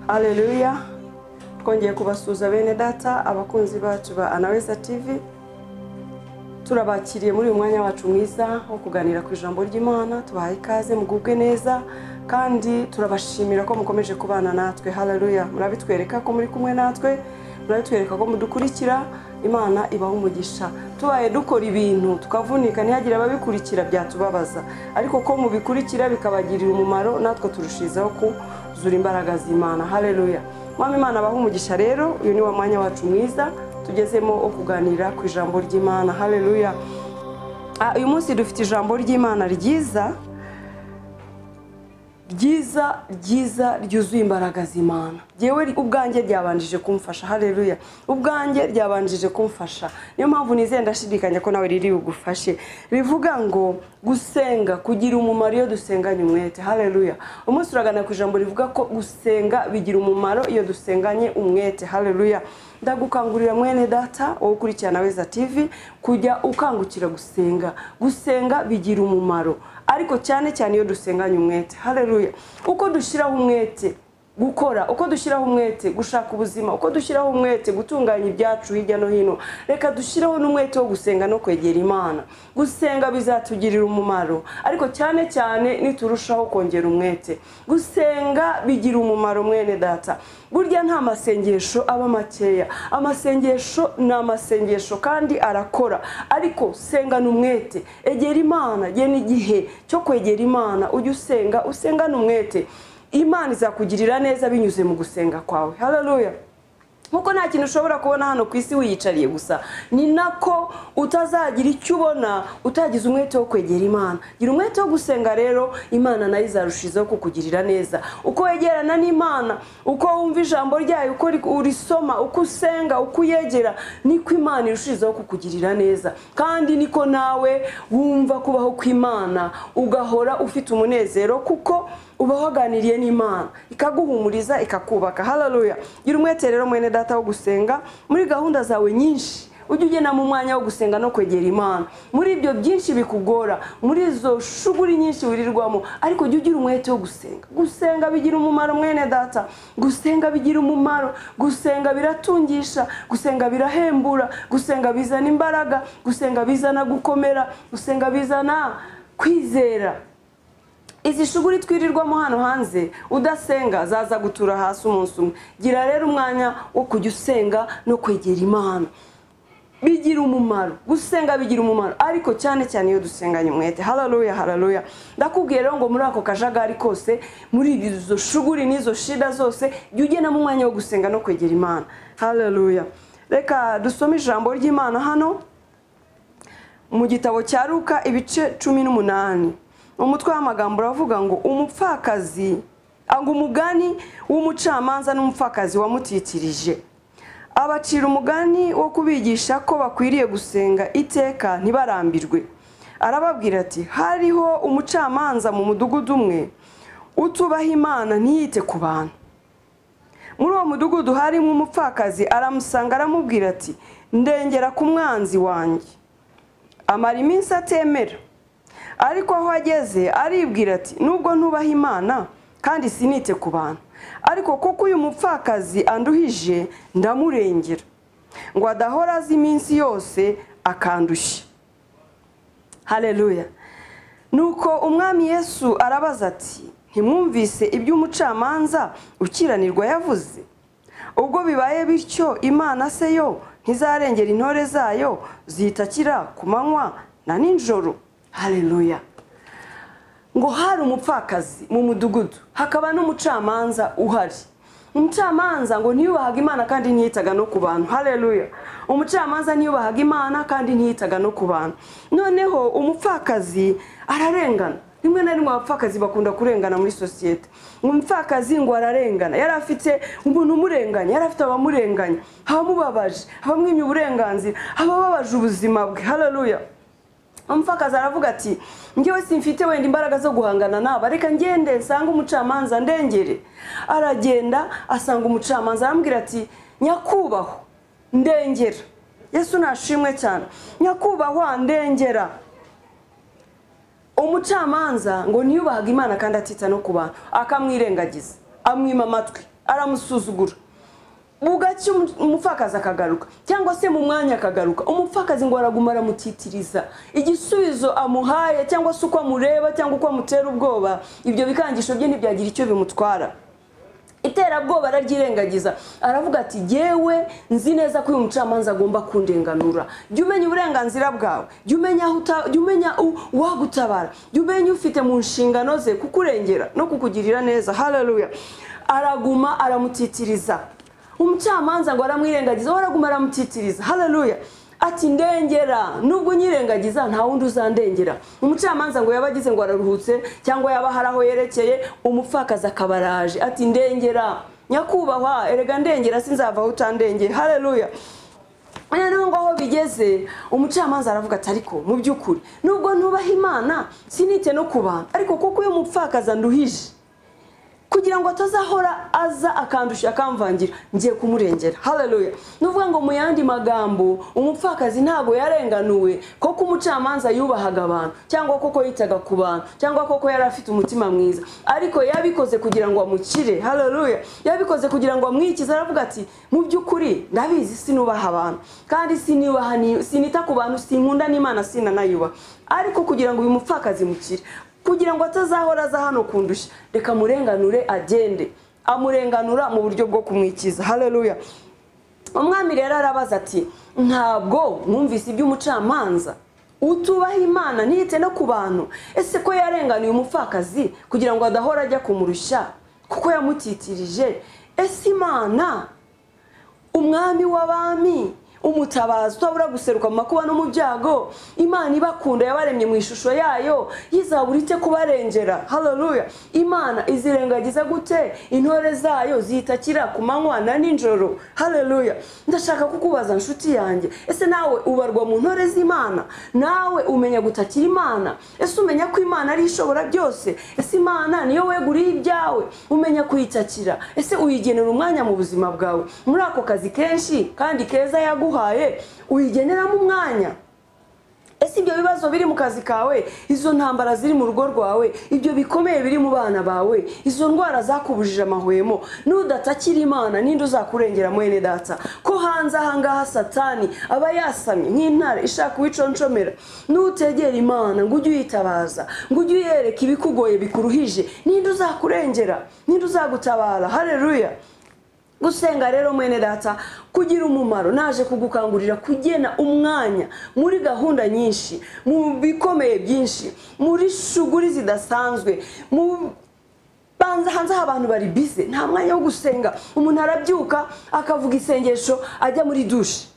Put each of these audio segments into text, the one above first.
Haleluya. Twongeye kubasuza bene data abakunzi bacu ba Anaweza TV. Turabakiriye muri uyu mwanya wacu mwiza wo kuganira ku ijambo ry'Imana. Tubahaye ikaze mugubwe neza kandi turabashimira ko mukomeje kubana natwe. Haleluya. Murabitwereka ko muri kumwe natwe, murabitwereka ko mudukurikira. Imana ibaho umugisha. Tubaye dukora ibintu tukavunika ntihagire ababikurikira byatubabaza, ariko ko mubikurikira bikabagirira umumaro, natwe turushizaho kuzura imbaraga z'Imana. Haleluya. Mwami Imana abaho umugisha. Rero uyu ni wa mwanya wacu mwiza tugezemo wo kuganira ku ijambo ry'Imana. Haleluya. Uyu munsi dufite ijambo ry'Imana ryiza ryuzuye imbaraga z'Imana. Jewe ubwanjye ryabanjije kumfasha. Haleluya. Ubwanjye ryabanjije kumfasha. Niyo mpamvu nizeye ndashidikanya ko nawe riri bugufashe. Rivuga ngo gusenga kugira umumaro iyo dusenganye umwete. Haleluya. Umunsi uragana ku ijambo rivuga ko gusenga bigira umumaro iyo dusenganye umwete. Haleluya. Ndagukangurira mwene data wo kurikirana Anaweza TV kujya ukangukira gusenga. Gusenga bigira umumaro, ariko cyane cyane iyo dusenganye umwete. Haleluya. Uko dushiraho umwete gukora, uko dushiraho umwete gushaka ubuzima, uko dushiraho umwete gutunganya ibyacu hirya no hino, reka dushiraho n'umwete wo gusenga no kwegera Imana. Gusenga bizatugirira umumaro, ariko cyane cyane niturushaho kongera umwete. Gusenga bigira umumaro mwene data. Burya nta masengesho aba makeya. Amasengesho ni amasengesho kandi arakora, ariko senga n'umwete. Egera Imana, gena igihe cyo kwegera Imana, ujye usenga n'umwete. Imana izakugirira neza binyuze mu gusenga kwawe. Haleluya. Nkuko nta kintu ushobora kubona hano ku isi wiyicariye gusa, ni nako utazagira icyo ubona utagize umwete wo kwegera Imana. Gira umwete wo gusenga rero, Imana nayo izarushizaho kukugirira neza. Uko wegerana n'Imana, uko wumva ijambo ryayo, uko urisoma, uko usenga, uko uyegera, niko Imana irushizaho kukugirira neza. Kandi niko nawe wumva kubaho kw'Imana ugahora ufite umunezero, kuko uba waganiriye n'Imana ikaguhumuriza ikakubaka. Haleluya. Gira umwete rero mwene data wo gusenga muri gahunda zawe nyinshi. Ujye ugena mu mwanya wo gusenga no kwegera Imana. Muri ibyo byinshi bikugora, muri izo shuguri nyinshi wirirwamo, ariko ujye ugira umwete wo gusenga. Gusenga bigira umumaro mwene data. Gusenga bigira umumaro. Gusenga biratungisha, gusenga birahembura, gusenga bizana imbaraga, gusenga bizana gukomera, gusenga bizana kwizera. Izi shuguri twirirwamo hano hanze udasenga zaza gutura hasi umunsi umwe. Gira rero umwanya wo kujya usenga no kwegera Imana. Bigira umumaro. Gusenga bigira umumaro, ariko cyane cyane iyo dusenganye umwete. Haleluya. Haleluya. Ndakubwiye rero ngo muri ako kajagari kose, muri izo shuguri n'izo shida zose, jya ugena mu mwanya wo gusenga no kwegera Imana. Haleluya. Reka dusome ijambo ry'Imana hano mu gitabo cya Luka ibice 18. Umutwe w'amagambo uravuga ngo umupfakazi, ngo umugani w'umucamanza n'umupfakazi wamutitirije. Abacira umugani wo kubigisha ko bakwiriye gusenga iteka ntibarambirwe. Arababwira ati, hariho umucamanza mu mudugudu umwe utubaha Imana ntiyite ku bantu. Muri uwo mudugudu harimo umupfakazi, aramusanga aramubwira ati, ndengera ku mwanzi wanjye. Amara iminsi atemera, ariko aho ageze aribwira ati, nubwo ntubaha Imana kandi sinite ku bantu, ariko kuko uyu mupfakazi anduhije ndamurengera, ngo adahora azi iminsi yose akandushya. Haleluya. Nuko umwami Yesu arabaza ati, ntimwumvise iby'umucamanza ukiranirwa yavuze? Ubwo bibaye bityo, Imana se yo ntizarengera intore zayo zitakira ku manywa na nijoro? Haleluya. Ngo hari umupfakazi mu mudugudu, hakaba n'umucamanza uhari. Umucamanza ngo ntiyubahaga Imana kandi ntiyitaga no ku bantu. Haleluya. Umucamanza ntiyubahaga Imana kandi ntiyitaga no ku bantu. Noneho umupfakazi ararengana. Rimwe na rimwe abapfakazi bakunda kurengana muri sosiyete. Umupfakazi ngo ararengana, yari afite umuntu umurenganya, yari afite abamurenganya, abamubabaje, abamwimye uburenganzira, abababaje ubuzima bwe. Haleluya. Umupfakazi aravuga ati, njyewe simfite wenda imbaraga zo guhangana nabo, reka ngende nsanga umucamanza ndengere. Aragenda asanga umucamanza, arambwira ati, nyakubahwa ndengera. Yesu nashimwe cyane. Nyakubahwa ndengera. Umucamanza ngo ntiyubahaga Imana kandi atita no ku bantu, akamwirengagiza, amwima amatwi. aramusuzugura. Bugacya umupfakazi akagaruka cyangwa se mu mwanya akagaruka, umupfakazi ngo araguma aramutitiriza igisubizo amuhaye cyangwa se uko amureba cyangwa uko amutera ubwoba, ibyo bikangisho bye ntibyagira icyo bimutwara. Iterabwoba araryirengagiza, aravuga ati yewe nzi neza ko uyu mucamanza agomba kundenganura. Jya umenya uburenganzira bwawe, jya umenya uwagutabara, jya umenya ufite mu nshingano ze kukurengera no kukugirira neza. Haleluya. Araguma aramutitiriza, umucamanza ngo aramwirengagiza, araguma aramutitiriza. Haleluya. Ati ndengera, nubwo nyirengagiza nta wundi uzandengera. Umucamanza ngo yabagize ngo araruhutse cyangwa yaba haraho yerekeye, umupfakazi akabaraje ati ndengera nyakubahwa, erega ndengera sinzava utandengeye. Haleluya. Rero ngo aho bigeze umucamanza aravuga ati ariko mu by'ukuri nubwo ntubaha Imana sinite no kubana, ariko kuko uyu mupfakazi nduhije kugira ngo atazahora aza akandusha akamvangira, ngiye kumurengera. Haleluya. Nuvuga ngo mu yandi magambo umupfakazi ntago yarenganuwe koko umucamanza yubahaga abantu cyangwa koko yitaga ku bantu cyangwa koko yari afite umutima mwiza, ariko yabikoze kugira ngo amukire. Haleluya. Yabikoze kugira ngo amwikize. Aravuga ati mu by'ukuri ndabizi sinubaha abantu kandi sinita ku bantu, sinkunda n'Imana sinanayubaha, ariko kugira ngo uyu mupfakazi mukire, kugira ngo atazahora aza hano kundusha, reka murenganure agende. Amurenganura mu buryo bwo kumwikiza. Haleluya. Umwami rero arabaza ati ntabwo mwumvise iby'umucamanza utubaha Imana ntiyite no ku bantu? Ese ko yarenganuye umupfakazi kugira ngo adahora ajya kumurusha kuko yamutitirije, ese Imana umwami w'abami, umutabazi utabura guseruka mu makuba no mu byago, Imana ibakunda yabaremye mu ishusho yayo, yizabura ite kubarengera? Haleluya. Imana izirengagiza gute intore zayo zitakira ku manywa na nijoro? Haleluya. Ndashaka kukubaza nshuti yanjye, ese nawe ubarwa mu ntore z'Imana? Nawe umenya gutakira Imana? Ese umenya ko Imana ari ishobora byose? Ese Imana niyo weguriye ibyawe? Umenya kuyitakira? Ese uyigenera umwanya mu buzima bwawe? Muri ako kazi kenshi kandi keza yaguhaye uyigeneramo umwanya? Ese ibyo bibazo biri mu kazi kawe, izo ntambara ziri mu rugo rwawe, ibyo bikomeye biri mu bana bawe, izo ndwara zakubujije amahwemo, nudatakira Imana ninde uzakurengera mwene data? Ko hanze ahangaha Satani aba yasamye nk'intare ishaka uwiconshomera. Nutegera Imana ngo ujye uyitabaza, ngo ujye uyereka ibikugoye bikuruhije, ninde uzakurengera? Ninde uzagutabara? Haleluya. Gusenga rero mwene data kugira umumaro, naje kugukangurira kugena umwanya muri gahunda nyinshi, mu bikomeye byinshi, muri shuguri zidasanzwe, mu banza hanze abantu bari bize, nta mwanya wo gusenga. Umuntu arabyuka akavuga isengesho ajya muri dushe,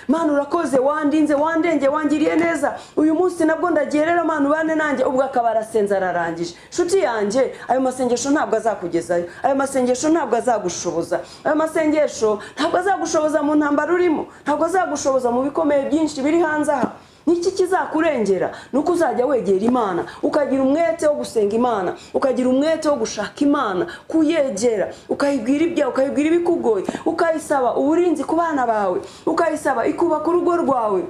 Mana urakoze, wandinze, wandenge, wangiriye neza, uyu munsi nabwo ndagerera Mana ubane nanjye, ubwo akaba arasenza ararangije. Shuti yanjye, ayo masengesho ntabwo azakugezayo, ayo masengesho ntabwo azagushoboza, ayo masengesho ntabwo azagushoboza mu ntambara urimo, ntabwo azagushoboza mu bikomeye byinshi biri hanze aha. Niki kizakurengera? Nuko uzajya wegera Imana, ukagira umwete wo gusenga Imana, ukagira umwete wo gushaka Imana, kuyegera, ukayibwira ibyawe, ukayibwira ibikugoye, ukayisaba uburinzi ku bana bawe, ukayisaba ikubaka urugo rwawe.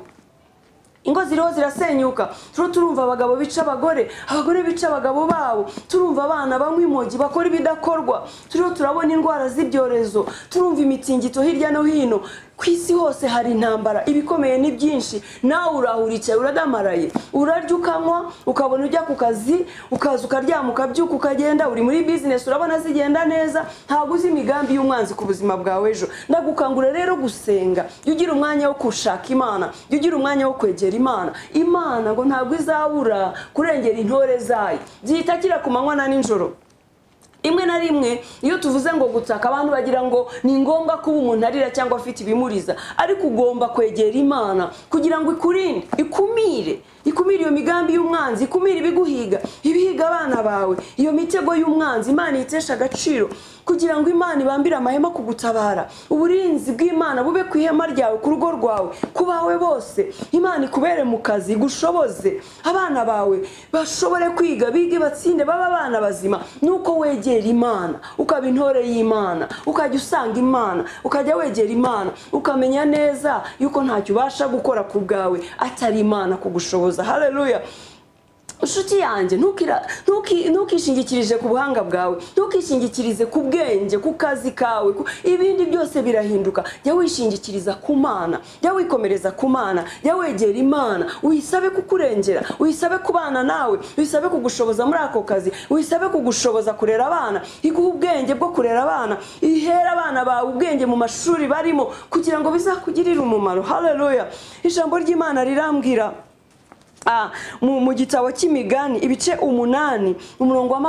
Ingo ziriho zirasenyuka, turumva abagabo bica abagore, abagore bica abagabo babo, turumva abana banywa imogi bakora ibidakorwa, turabona indwara z'ibyorezo, turumva imitingito hirya no hino. Ku isi hose hari intambara, ibikomeye ni byinshi. Nawe urahurikiye uradamaraye, urarya ukanywa, ukabona ujya ku kazi, ukaza ukaryama, ukabyuka ukagenda, uri muri business urabona zigenda neza, ntabwo uzi imigambi y'umwanzi ku buzima bwawe ejo. Ndagukangura rero gusenga, jya ugira umwanya wo gushaka Imana, jya ugira umwanya wo kwegera Imana. Imana ngo ntabwo izabura kurengera intore zayo, zitakira ku manywa na nijoro. Imwe na rimwe iyo tuvuze ngo gutaka, abantu bagira ngo ni ngombwa kuba umuntu arira cyangwa afite ibimuriza, ariko ugomba kwegera Imana kugira ngo ikurinde, ikumire iyo migambi y'umwanzi, ikumire ibiguhiga, ibihiga abana bawe, iyo mitego y'umwanzi Imana itesha agaciro, kugira ngo Imana ibambire amahema kugutabara. Uburinzi bw'Imana bube ku ihema ryawe, ku rugo rwawe, ku bawe bose. Imana ikubere mu kazi, gushoboze abana bawe bashobore kwiga, bige batsinde, baba abana bazima. Nuko wegera Imana, ukaba intore y'Imana, ukajya usanga Imana, ukajya wegera Imana, ukamenya neza yuko ntacyo ubasha gukora ku bwawe atari Imana kugushoboza. Haleluya. inshuti yanjye ntukishingikirije ku buhanga bwawe, ntukishingikirize ku bwenge, ku kazi kawe, ibindi byose birahinduka. Jya wishingikiriza ku Mana, jya wikomereza ku Mana, jya wegera Imana, uyisabe kukurengera, uyisabe kubana nawe, uyisabe kugushoboza muri ako kazi, uyisabe kugushoboza kurera abana, iguha ubwenge bwo kurera abana, ihera abana bawe ubwenge mu mashuri barimo kugira ngo bizakugirire umumaro. Haleluya. Ijambo ry'Imana rirambwira mu gitabo cy'Imigani ibice 8 umurongo wa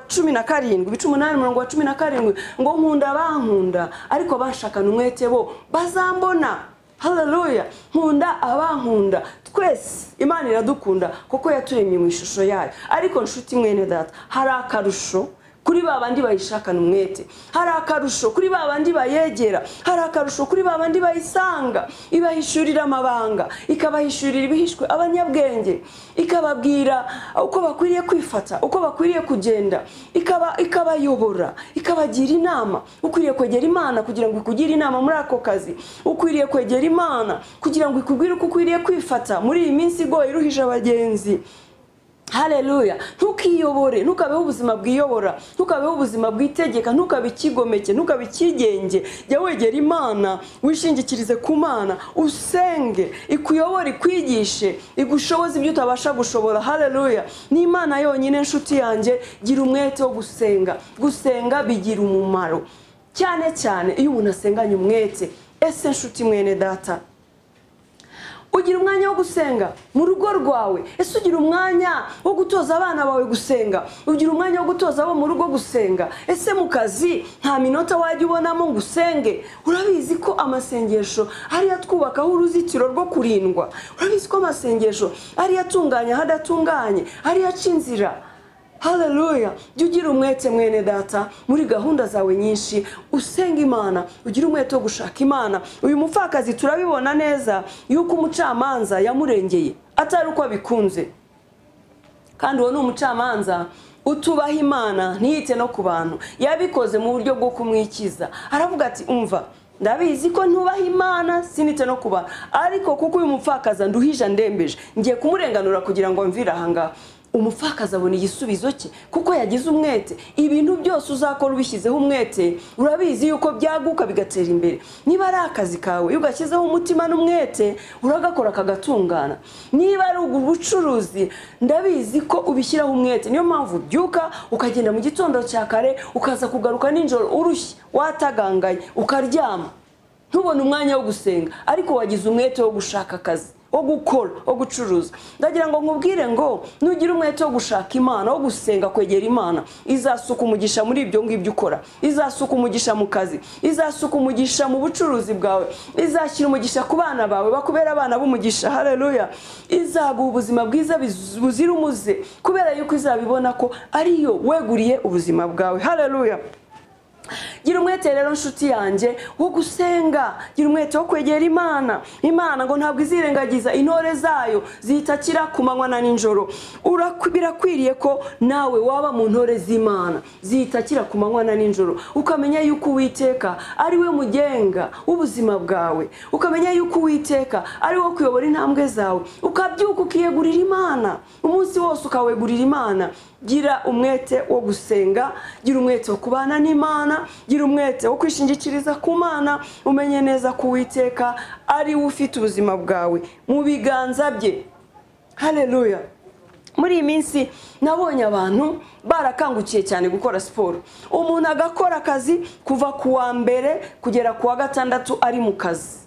17, ibice 8 umurongo wa 17 ngo nkunda bankunda ariko bashakana umwete bo bazambona. Haleluya. Nkunda abankunda. Twese Imana iradukunda kuko yaturemye mu ishusho yayo, ariko nshuti mwene data, hari akarusho kuri babandi bayishakana umwete, hari akarusho kuri babandi bayegera, hari akarusho kuri babandi bayisanga, ibahishurira amabanga, ikabahishurira ibihishwe abanyabwenge, ikababwira uko bakwiriye kwifata, uko bakwiriye kugenda, ikabayobora, ikabagira inama. Ukwiriye kwegera Imana kugira ngo ikugire inama muri ako kazi, ukwiriye kwegera Imana kugira ngo ikubwire uko ukwiriye kwifata muri iyi minsi igoye iruhije abagenzi. Haleluya. Ntukiyobore, ntukabeho ubuzima bwiyobora, ntukabeho ubuzima bwitegeka, ntukabikigomeke, ntukabikigenge. Jya wegera Imana, wishingikirize ku Mana, usenge, ikuyobore, ikwigishe, igushoboze ibyo utabasha gushobora. Haleluya. Ni Imana yonyine nshuti yanjye. Gira umwete wo gusenga. Gusenga bigira umumaro cyane cyane iyo umuntu asenganye umwete. Ese nshuti mwene data, ugira umwanya wo gusenga mu rugo rwawe? Ese ugira umwanya wo gutoza abana bawe gusenga? Ugira umwanya wo gutoza abo mu rugo gusenga? Ese mu kazi nta minota wajya ubonamo ngo usenge? Urabizi ko amasengesho ari yatwubakaho uruzitiro rwo kurindwa? Urabizi ko amasengesho ari yatunganya hadatunganye, ari yaca inzira? Haleluya. Jya ugira umwete mwene data muri gahunda zawe nyinshi, usenga Imana, ugira umwete wo gushaka Imana. Uyu mupfakazi turabibona neza yuko umucamanza yamurengeye atari uko abikunze, kandi uwo ni umucamanza utubaha Imana ntiyite no ku bantu. Yabikoze mu buryo bwo kumwikiza. Aravuga ati umva, ndabizi ko ntubaha Imana sinite no kuba, ariko kuko uyu mupfakaza nduhije ndembeje, ngiye kumurenganura kugira ngo mvire ahangaha. Umupfakazi abona igisubizo cye kuko yagize umwete. Ibintu byose uzakora ubishyizeho umwete, urabizi yuko byaguka bigatera imbere. Niba ari akazi kawe iyo ugashyizeho umutima n'umwete, uragakora kagatungana. Niba ari ubucuruzi, ndabizi ko ubishyiraho umwete. Niyo mpamvu byuka ukagenda mu gitondo cya kare, ukaza kugaruka ninjoro urushye, watagangaye, ukaryama, ntubone umwanya wo gusenga, ariko wagize umwete wo gushaka akazi, wo gukora, wo gucuruza. Ndagira ngo nkubwire ngo nugira umwete wo gushaka Imana, wo gusenga, kwegera Imana, izasuka umugisha muri ibyo ngibyo ukora, izasuka umugisha mu kazi, izasuka umugisha mu bucuruzi bwawe, izashyira umugisha ku bana bawe bakubera abana b'umugisha. Haleluya. Izaguha ubuzima bwiza buzira umuze kubera yuko izabibona ko ariyo weguriye ubuzima bwawe. Haleluya. Gira umwete rero nshuti yanjye wo gusenga, gira umwete wo kwegera Imana. Imana ngo ntabwo izirengagiza intore zayo zitakira ku manywa na nijoro. Birakwiriye ko nawe waba mu ntore z'Imana zitakira ku manywa na nijoro, ukamenya yuko Uwiteka ari we mugenga w'ubuzima bwawe, ukamenya yuko Uwiteka ari we kuyobora intambwe zawe, ukabyuka ukiyegurira Imana umunsi wose, ukawegurira Imana. Gira umwete wo gusenga, gira umwete wo kubana n'Imana, gira umwete wo kwishingikiriza ku Mana. Umenye neza ko Uwiteka ari we ufite ubuzima bwawe mu biganza bye. Haleluya. Muri iyi minsi nabonye abantu barakangukiye cyane gukora siporo. Umuntu agakora akazi kuva ku wa mbere kugera ku wa gatandatu ari mu kazi.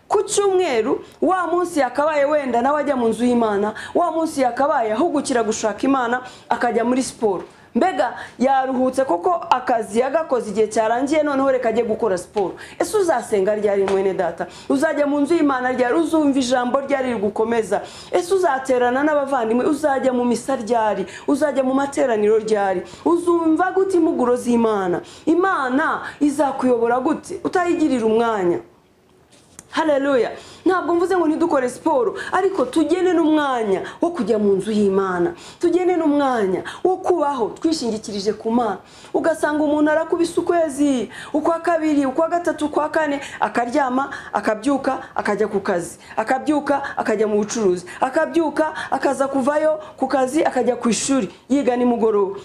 Ku cyumweru wa munsi yakabaye wenda nawe ajya mu nzu y'Imana, wa munsi yakabaye ahugukira gushaka Imana, akajya muri siporo. Mbega yaruhutse koko akazi yagakoze igihe cyarangiye, noneho reka ajye gukora siporo. Ese uzasenga ryari mwene data? Uzajya mu nzu y'Imana ryari? Uzumva ijambo ryari rigukomeza? Ese uzaterana n'abavandimwe? Uzajya mu misa ryari? Uzajya mu materaniro ryari? Uzumva gute impuguro z'Imana? Imana izakuyobora gute utayigirira umwanya? Haleluya. Ntabwo mvuze ngo ntidukore siporo, ariko tugene n'umwanya wo kujya mu nzu y'Imana, tugene n'umwanya wo kubaho twishingikirije ku Mana. Ugasanga umuntu arakubise ukwezi, ukwa kabiri, ukwa gatatu, ukwa kane, akaryama, akabyuka, akajya ku kazi, akabyuka, akajya mu bucuruzi, akabyuka, akaza kuvayo ku kazi, akajya ku ishuri, yiga nimugoroba.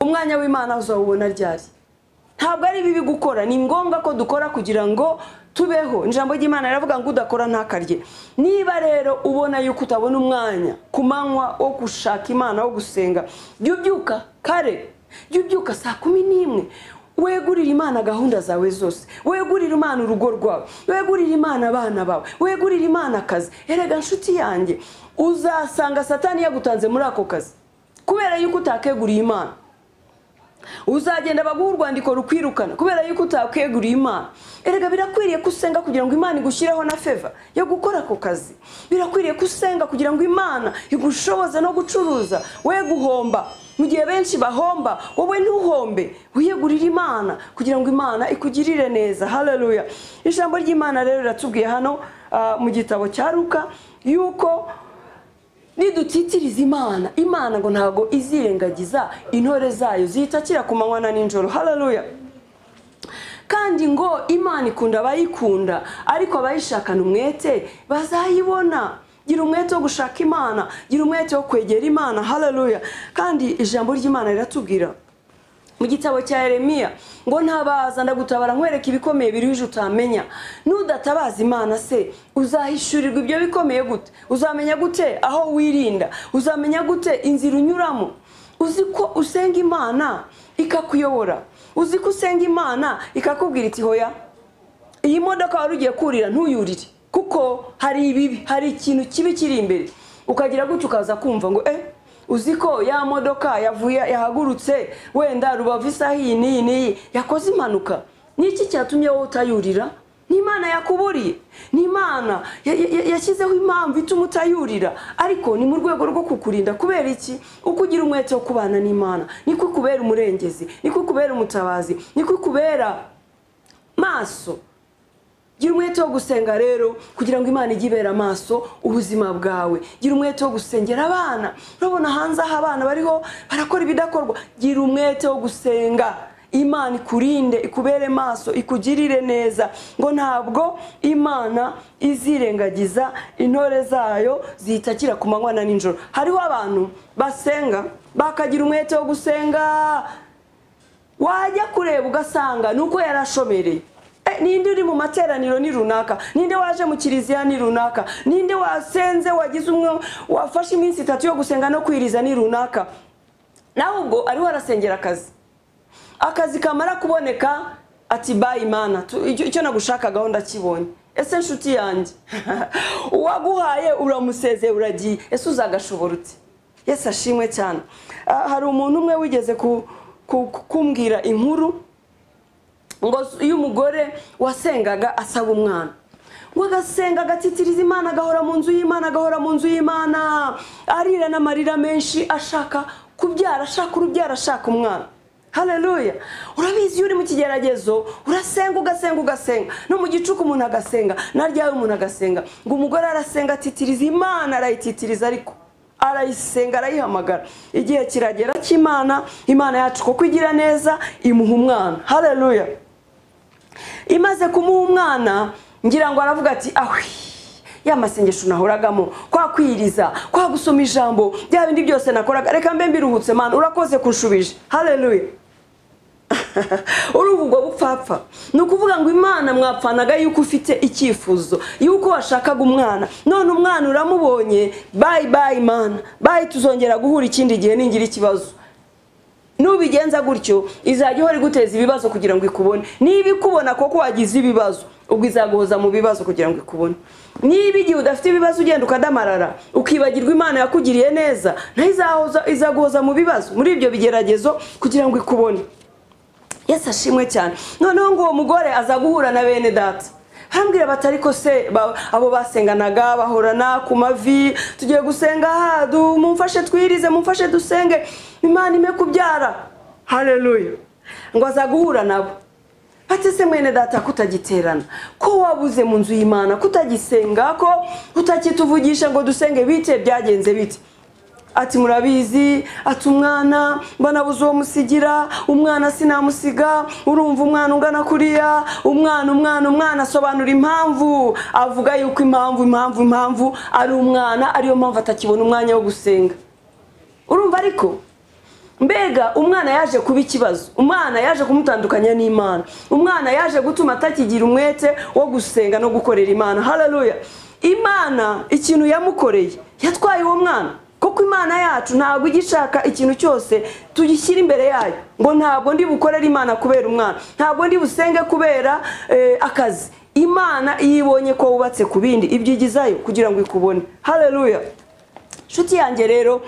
Umwanya w'Imana uzawubona ryari? Ntabwo ari bibi gukora, ni ngombwa ko dukora kugira ngo tubeho. Ijambo ry'Imana riravuga ngo udakora ntakarye. Niba rero ubona yuko utabona umwanya ku manywa wo gushaka Imana, wo gusenga, jya ubyuka kare, jya ubyuka saa 11, wegurira Imana gahunda zawe zose, wegurira Imana urugo rwawe, wegurira Imana abana bawe, wegurira Imana akazi. Erega nshuti yanjye, uzasanga Satani yagutanze muri ako kazi kubera yuko utakeguriye Imana. Uzagenda baguha urwandiko rukwirukana kubera yuko utakeguriye Imana. Erega birakwiriye kusenga kugira ngo Imana igushireho na favor yo gukora ako kazi. Birakwiriye kusenga kugira ngo Imana igushoboze no gucuruza, we guhomba. Mu gihe benshi bahomba, wowe ntuhombe, wiyegurira Imana kugira ngo Imana ikugirire neza. Haleluya. Ijambo ry'Imana rero riratubwiye hano mu gitabo cya Luka yuko nidutitiriza Imana, Imana ngo ntago izirengagiza intore zayo zitakira ku manywa na ninjoro. Haleluya. Kandi ngo Imana ikunda abayikunda, ariko abayishakana umwete bazayibona. Gira umwete wo gushaka Imana, gira umwete wo kwegera Imana. Haleluya. Kandi ijambo ry'Imana riratubwira mu gitabo cya Yeremiya ngo ntabaza ndagutabara nkwereka ibikomeye biruhije utamenya. Nudatabaza Imana se uzahishurirwa ibyo bikomeye gute? Uzamenya gute aho wirinda? Uzamenya gute inzira unyuramo? Uzi ko usenga Imana ikakuyobora, uzi ko usenga Imana ikakubwira iti hoya, iyi modoka wari ugiye kurira ntuyurire kuko hari ibibi, hari ikintu kibi kiri imbere. Ukagira gute ukaza kumva ngo uziko ya modoka yavuye yahagurutse wenda Rubavu isaha iyi yakoze impanuka. Niki cyatumye wowe utayurira? Ni Imana yakuburiye, ni Imana yashyizeho impamvu ituma utayurira, ariko ni mu rwego rwo kukurinda. Kubera iki? Ukugira umwete wo kubana n'Imana niko kubera umurengezi, niko kubera umutabazi, niko kubera maso. Gira umwete wo gusenga rero kugira ngo Imana igibera amaso ubuzima bwawe. Gira umwete wo gusengera abana. Urabona hanze aho abana bariho barakora ibidakorwa. Gira umwete wo gusenga, Imana ikurinde, ikubere maso, ikugirire neza. Ngo ntabwo Imana izirengagiza intore zayo zitakira ku manywa na ninjoro. Hariho abantu basenga bakagira umwete wo gusenga, wajya kureba ugasanga nuko yarashomereye. Ninde uri mu materaniro ni runaka, ninde waje mu kiliziya ni runaka, ninde wasenze wagize umwe wafashe iminsi 3 yo gusenga no kwiriza ni runaka. Naho ubwo ari warasengera akazi kamara kuboneka ati bye Imana, icyo nagushaka gahunda kibonye. Ese nshuti yanjye uwaguhaye uramuseze uragiye, ese uzagashobora uti? Yesu ashimwe cyane. Hari umuntu umwe wigeze kumbwira inkuru ngo iyo umugore wasengaga asaba umwana, ngo agasenga agatitiriza Imana, agahora mu nzu y'Imana, agahora mu nzu y'Imana, arira n'amarira menshi, ashaka kubyara, ashaka urubyaro, ashaka umwana. Haleluya. Urabizi iyo uri mu kigeragezo urasenga ugasenga, no mu gicuku umuntu agasenga, naryawe umuntu agasenga. Ngo umugore arasenga atitiriza Imana, arayititiriza ariko arayisenga, arayihamagara. Igihe kiragera cy'Imana, Imana yacu ko kwigira neza imuha umwana. Haleluya. Imaze kumuha umwana, ngira ngo aravuga ati ahwi, ya masengesho nahoragamo, kwa kwiriza, kwa gusoma ijambo, bya bindi byose nakoraga, reka mbe mbiruhutse Mana, urakoze kunshubije. Haleluya. Uruvugo bupfapfa. Nukuvuga ngo Imana mwapfanaga yuko ufite icyifuzo, yuko washakaga umwana, none umwana uramubonye, bye bye Imana, bye tuzongera guhura ikindi gihe ningira ikibazo. Nubigenza gutyo izajya ihora iguteza ibibazo kugira ngo ikubone. Niba ikubona koko wagize ibibazo, ubwo izaguhoza mu bibazo kugira ngo ikubone. Niba igihe udafite ibibazo ugenda ukadamarara, ukibagirwa Imana yakugiriye neza, naho izaguhoza mu bibazo, muri ibyo bigeragezo kugira ngo ikubone. Yesu ashimwe cyane. Noneho ngo uwo mugore azaguhura na bene data, hambwira batari ko se abo basenganaga bahorana ku mavi, tugiye gusenga mumfashe twirize, mumfashe dusenge Imana ime kubyara. Haleluya. Ngo azaguhura nabo, Atese mwene data kutagiterana, ko wabuze mu nzu y'Imana, kutagisenga, ko utakituvugisha ngo dusenge bite byagenze bite. Ati murabizi, ati umwana mbanabuze uwo musigira, umwana sinamusiga, urumva umwana ungana kuriya, umwana asobanura impamvu, avuga yuko impamvu ari umwana, ariyo mpamvu atakibona umwanya wo gusenga. Urumva ariko mbega umwana yaje kuba ikibazo, umwana yaje kumutandukanya n'Imana, umwana yaje gutuma atakigira umwete wo gusenga no gukorera Imana. Haleluya. Imana ikintu yamukoreye, yatwaye uwo mwana. Kuko Imana yacu ntabwo igishaka ikintu cyose tugishyira imbere yayo ngo ntabwo ndi bukorera Imana kubera umwana, ntabwo ndi busenge kubera akazi. Imana yibonye ko wubatse ku bindi ibyigizayo kugira ngo ikubone. Haleluya. Shuti yanjye rero,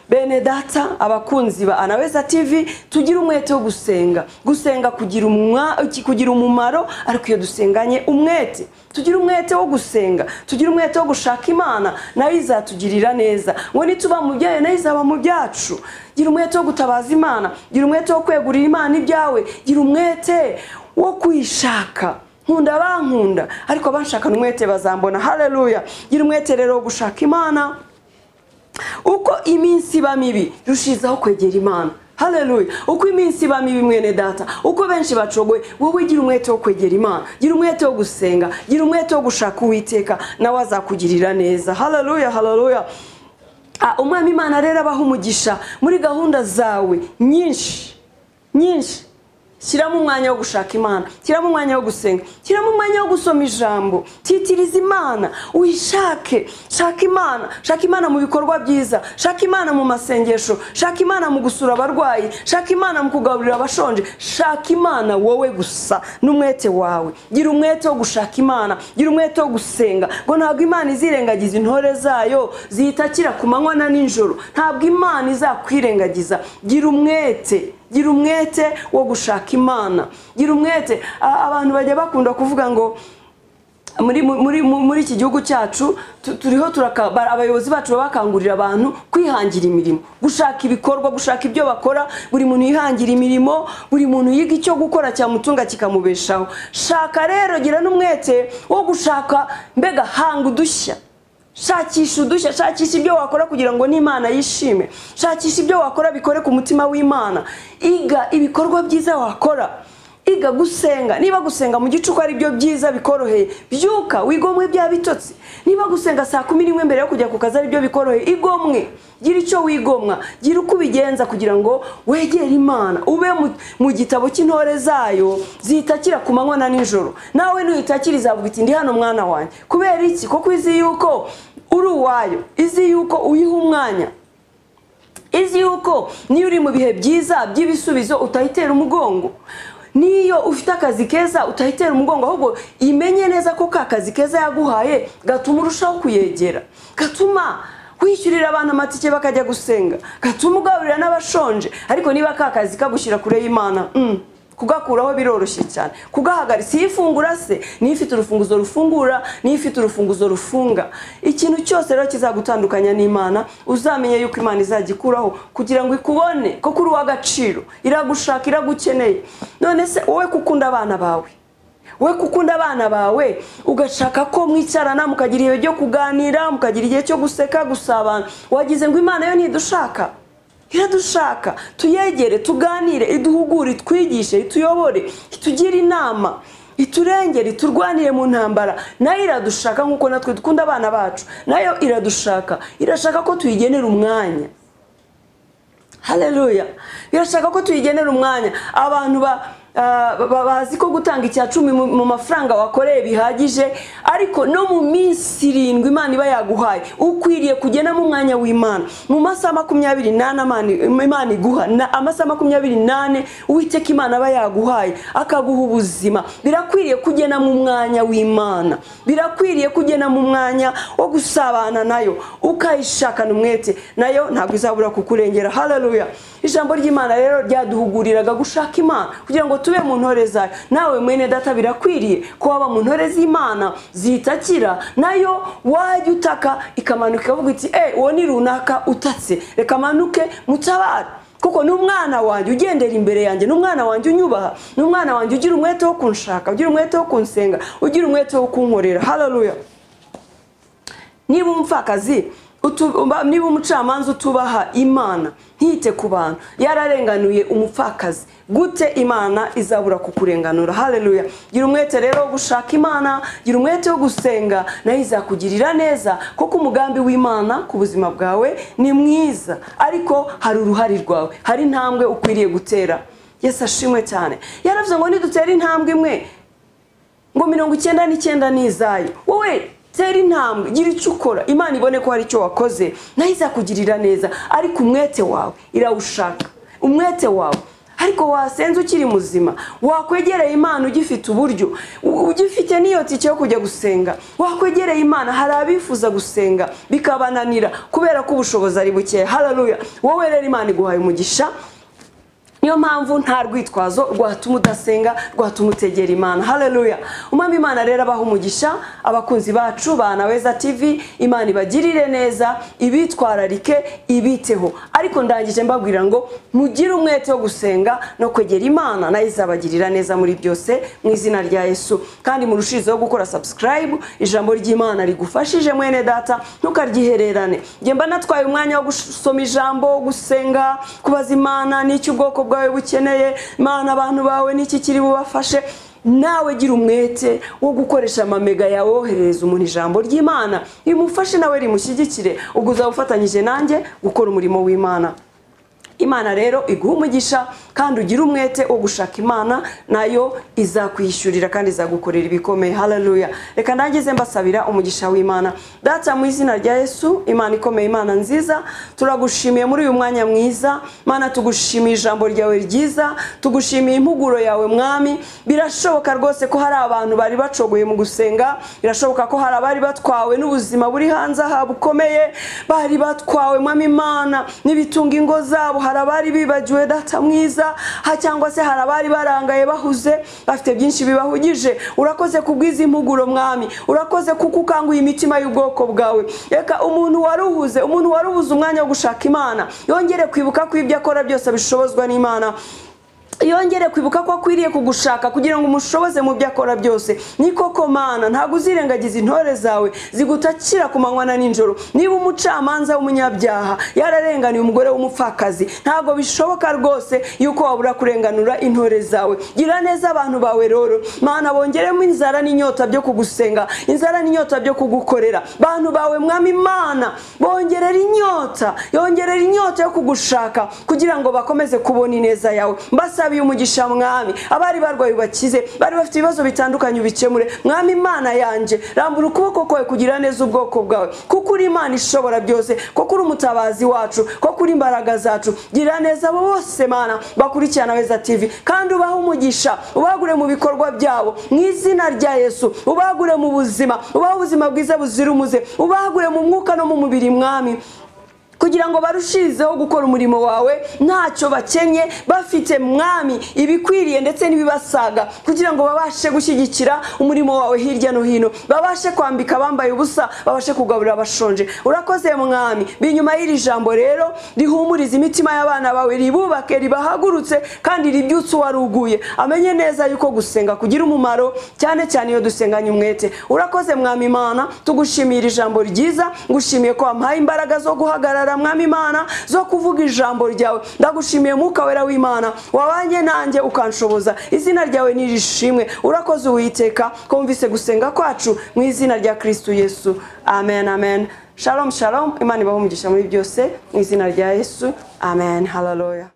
bene data, abakunzi ba Anaweza TV, tugira umwete wo gusenga kugira umumaro, ariko iyo dusenganye umwete, tugira umwete wo gusenga, tugira umwete wo gushaka Imana, nayo izatugirira neza. Ngo nituba mu byayo nayo izaba mu byacu. Gira umwete wo gutabaza Imana, gira umwete wo kwegurira Imana ibyawe, gira umwete wo kwishaka. Nkunda bankunda, ariko abanshakana umwete bazambona. Haleluya. Gira umwete rero wo gushaka Imana. Uko iminsi iba mibi, rushizaho kwegera Imana. Haleluya. Uko iminsi iba mibi mwene data, uko benshi bacogoye, wowe gira umwete wo kwegera Imana, gira umwete wo gusenga, gira umwete wo gushaka Uwiteka, nawe azakugirira neza. Haleluya, haleluya. Umwami Imana rero abaha umugisha muri gahunda zawe nyinshi. Shyiramo umwanya wo gushaka Imana, shyiramo umwanya wo gusenga, shyiramo umwanya wo gusoma ijambo, titiriza Imana, uyishake. Shaka Imana mu bikorwa byiza, shaka Imana mu masengesho, shaka Imana mu gusura abarwayi, shaka Imana mu kugaburira abashonje, shaka Imana wowe gusa n'umwete wawe. Gira umwete wo gushaka Imana, gira umwete wo gusenga, ngo ntabwo Imana izirengagiza intore zayo zihitakira ku manywa na nijoro. Ntabwo Imana izakwirengagiza. Gira umwete wo gushaka Imana, gira umwete. Abantu bajya bakunda kuvuga ngo muri iki gihugu cyacu turiho abayobozi bacu bakangurira abantu kwihangira imirimo, gushaka ibikorwa, gushaka ibyo bakora. Buri muntu yihangira imirimo, buri muntu yiga icyo gukora cyamutunga kikamubeshaho. Shaka rero, gira n'umwete wo gushaka, mbega hanga udushya. Shakisha udushya, shakisha ibyo wakora kugira ngo n'Imana yishime, shakisha ibyo wakora bikore ku mutima w'Imana. Iga ibikorwa byiza wakora, iga gusenga. Niba gusenga mu gicuku ari byo byiza bikoroheye, byuka wigomwe bya bitotsi. Niba gusenga saa 11 mbere yo kujya ku kazi ari byo bikoroheye, igomwe. Gira icyo wigomwa, gira uko ubigenza kugira ngo wegere Imana, ube mu gitabo cy'intore zayo zihitakira ku manywa na nijoro. Nawe nuhitakira izavuga iti ndi hano mwana wanjye. Kubera iki? Kuko izi yuko uri uwayo, izi yuko uyiha umwanya, izi yuko niyo uri mu bihe byiza by'ibisubizo utahitera umugongo, niyo ufite akazi keza utahitera umugongo, ahubwo imenye neza ko ka kazi keza yaguhaye gatuma urushaho kuyegera, gatuma wishyurira abantu amatike bakajya gusenga, gatuma ugaburira n'abashonje. Ariko niba ka kazi kagushyira kure y'Imana, kugakuraho biroroshye cyane. Kugahagarika ifungura se, ni ifite urufunguzo rufungura, ni ifite urufunguzo rufunga. Ikintu cyose rero kizagutandukanya n'Imana, uzamenye yuko Imana izagikuraho kugira ngo ikubone ko kuri w'agaciro, iragushaka, iragukeneye. None se wowe kukunda abana bawe, ugashaka ko mwicarana mukagira igihe cyo kuganira, mukagira igihe cyo guseka, gusabana, wagize ngo Imana yo ntidushaka? Iradushaka. Tuyegere, tuganire, iduhugure, twigishe, ituyobore, itugire inama, iturengere, turwanire mu ntambara. Nayo iradushaka nkuko natwe dukunda abana bacu, nayo iradushaka. Irashaka ko tuyigenera umwanya. Haleluya. Irashaka ko tuyigenera umwanya. Abantu bazi ko gutanga icya 10 mu mafaranga wakoreye bihagije, ariko no mu minsi 7 Imana iba yaguhaye ukwiriye kugena mu mwanya w'Imana. Mu masaha 28 Imana iguha, na amasaha 28 Uwiteka Imana aba yaguhaye akaguha ubuzima. Birakwiriye kugena mu mwanya w'Imana, birakwiriye kugena mu mwanya wo gusabana nayo, ukayishakana umwete, nayo ntabwo izabura kukurengera. Haleluya. Ijambo ry'Imana rero ryaduhuguriraga gushaka Imana kugira ngo tube mu ntore zayo. Nawe mwene data birakwiriye ko waba mu ntore z'Imana zihitakira, nayo wajya utaka ikamanuka ikavuga iti uwo ni runaka utatse, reka manuke mutabara. kuko n'umwana wanjye ugendera imbere yanjye, n'umwana wanjye unyubaha, n'umwana wanjye ugira umwete wo kunshaka, ugira umwete wo kunsenga, ugira umwete wo kunkorera. Haleluya. Niba umupfakazi, niba umucamanza utubaha Imana, ntite ku bantu, yararenganuye umupfakazi, gute Imana izabura kukurenganura? Haleluya. Gira umwete rero wo gushaka Imana, gira umwete wo gusenga, nayo izakugirira neza, kuko umugambi w'Imana ku buzima bwawe ni mwiza, ariko hari uruhari rwawe, hari intambwe ukwiriye gutera. Yesu ashimwe cyane. Yaravuze ngo nidutera intambwe imwe ngo 99 nizayo. Wowe tera intambwe, gira icyo ukora, Imana ibone ko hari icyo wakoze, nayo izakugirira neza, ariko umwete wawe irawushaka, umwete wawe. Ariko wasenze ukiri muzima, wakwegereye Imana ugifite uburyo, ugifite niyo tike yo kujya gusenga, wakwegereye Imana. Hari abifuza gusenga bikabananira kubera ko ubushobozi ari buke. Haleluya. Wowe rero Imana iguhaye umugisha, niyo mpamvu nta rwitwazo rwatuma udasenga, rwatuma utegera Imana. Haleluya. Umwami Imana rero abaha umugisha abakunzi bacu ba Naweza TV, Imana ibagirire neza, ibitwararike, ibiteho. Ariko ndangije mbabwira ngo mugire umwete wo gusenga no kwegera Imana, nayo izabagirira neza muri byose mu izina rya Yesu. Kandi murushizeho gukora subscribe, ijambo ry'Imana rigufashije mwene data, ntukaryihererane. Nge mba natwaye umwanya wo gusoma ijambo, gusenga, kubaza Imana n'icyo ubwoko bwawe bukeneye, Imana abantu bawe n'iki kiri bubafashe. Nawe gira umwete wo gukoresha amamega yawe, woherereza umuntu ijambo ry'Imana, imufashe nawe rimushyigikire, ubwo uzabufatanyije nanjye gukora umurimo w'Imana. Imana rero iguha umugisha, kandi ugira umwete wo gushaka Imana, nayo izakwishyurira kandi izagukorera ibikomeye. Haleluya. Reka ndangize mbasabira umugisha w'Imana. Data mu izina rya Yesu, Imana ikomeye, Imana nziza, turagushimiye muri uyu mwanya mwiza. Mana, tugushimiye ijambo ryawe ryiza, tugushimiye impuguro yawe Mwami. Birashoboka rwose ko hari abantu bari bacogoye mu gusenga, birashoboka ko hari abari batwawe n'ubuzima buri hanze aha bukomeye, bari batwawe Mwami Imana n'ibitunga ingo zabo, hari abari bibagiwe Data mwiza, cyangwa se hari abari barangaye bahuze, bafite byinshi bibahugije. Urakoze kubwiza impuguro Mwami, urakoze kuko ukanguye imitima y'ubwoko bwawe. Reka umuntu waruhuze, umuntu warubuze umwanya wo gushaka Imana, yongere kwibuka ko ibyo akora byose bishobozwa n'Imana. Yongere kwibuka ko akwiriye kugushaka kugira ngo umushoboze mu byo akora byose. Ni koko Mana, ntabwo uzirengagiza intore zawe zigutakira ku manywa na nijoro. Niba umucamanza w'umunyabyaha yararenganiye umugore w'umupfakazi, ntabwo bishoboka rwose yuko wabura kurenganura intore zawe. Gira neza abantu bawe rero Mana, bongeremo inzara n'inyota byo kugusenga, inzara n'inyota byo kugukorera. Bantu bawe Mwami Imana, bongerera inyota, yongerera inyota yo kugushaka kugira ngo bakomeze kubona ineza yawe. Mbasabiye umugisha Mwami, abari barwaye bakize, bari bafite ibibazo bitandukanye ubikemure. Mwami Imana yanje, rambura ukuboko kwawe kugira neza ubwoko bwawe, kuko uri Imana ishobora byose, kuko uri umutabazi wacu, kuko uri imbaraga zacu. Gira neza abo bose Mana bakurikirana Naweza TV, kandi ubahe umugisha, ubagure mu bikorwa byabo mu izina rya Yesu. Ubagure mu buzima, ubahe ubuzima bwiza buzira umuze, ubagure mu mwuka no mu mubiri Mwami, kugira ngo barushizeho gukora umurimo wawe ntacyo bakenye, bafite Mwami ibikwiriye ndetse n'ibibasaga, kugira ngo babashe gushyigikira umurimo wawe hirya no hino, babashe kwambika bambaye ubusa, babashe kugaburira abashonje. Urakoze Mwami, binyuma y'iri jambo rero rihumuriza imitima y'abana bawe, ribubake, ribahagurutse, kandi ribyutse uwaruguye amenye neza yuko gusenga kugira umumaro, cyane cyane iyo dusenganye umwete. Urakoze Mwami Imana, tugushimira ijambo ryiza, ngushimiye ko wampaye imbaraga zo guhagarara Mwami Imana, zo kuvuga ijambo ryawe. Ndagushimiye Mwuka Wera w'Imana, wabanye nanjye ukanshoboza. Izina ryawe nirishimwe. Urakoze Uwiteka ko wumvise gusenga kwacu mu izina rya Kristo Yesu. Amen, amen. Shalom, shalom. Imana ibahe umugisha muri byose mu izina rya Yesu. Amen. Hallelujah.